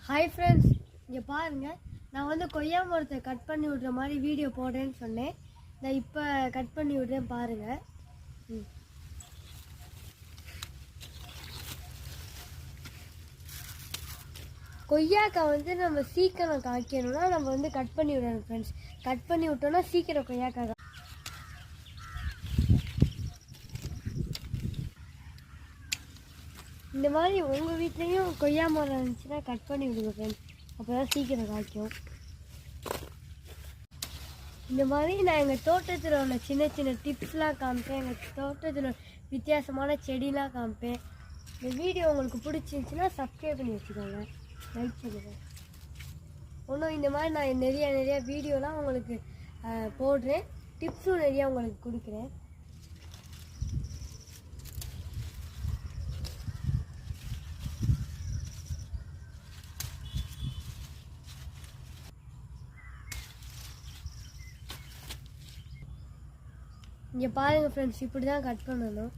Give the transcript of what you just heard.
Hi friends, இங்கே பாருங்கள். நான் வந்து கொய்யா மரத்தை கட் பண்ணி விட்ற மாதிரி வீடியோ போடுறேன்னு சொன்னேன். நான் இப்போ கட் பண்ணி விட்றேன் பாருங்கள். கொய்யாக்காய் வந்து நம்ம சீக்கிரம் காய்க்கணும்னா நம்ம வந்து கட் பண்ணி விடணும் ஃப்ரெண்ட்ஸ். கட் பண்ணி விட்டோம்னா சீக்கிரம் கொய்யாக்காய். இந்த மாதிரி உங்கள் வீட்லேயும் கொய்யா மரம் இருந்துச்சுன்னா கட் பண்ணி விடுங்க ஃப்ரெண்ட்ஸ். அப்போ தான் சீக்கிரம் காய்க்கும். இந்த மாதிரி நான் எங்கள் தோட்டத்தில் உள்ள சின்ன சின்ன டிப்ஸ்லாம் காமிப்பேன். எங்கள் தோட்டத்தில் வித்தியாசமான செடிலாம் காமிப்பேன். இந்த வீடியோ உங்களுக்கு பிடிச்சிருந்துச்சின்னா சப்ஸ்கிரைப் பண்ணி வச்சுக்கோங்க, லைக் பண்ணுங்கள். இன்னும் இந்த மாதிரி நான் நிறையா வீடியோலாம் உங்களுக்கு போடுறேன். டிப்ஸும் நிறையா உங்களுக்கு கொடுக்குறேன். இங்கே பாருங்கள் ஃப்ரெண்ட்ஸ், இப்படி தான் கட் பண்ணணும்.